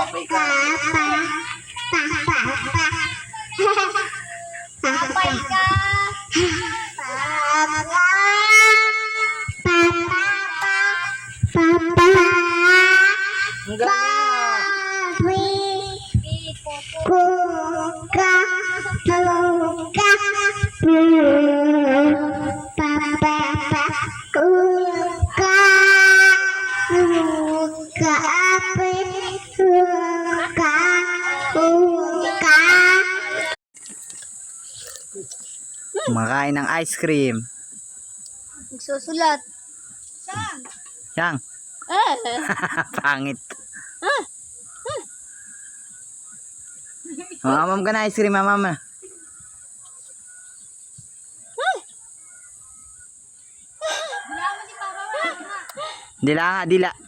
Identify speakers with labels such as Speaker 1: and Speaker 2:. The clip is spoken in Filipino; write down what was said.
Speaker 1: Papay ka. Papay ka. Ang
Speaker 2: Makain ng ice cream.
Speaker 1: Nagsusulat.
Speaker 2: Yang. Pangit. Mamam ka na ice cream, mamam. Dila nga, dila.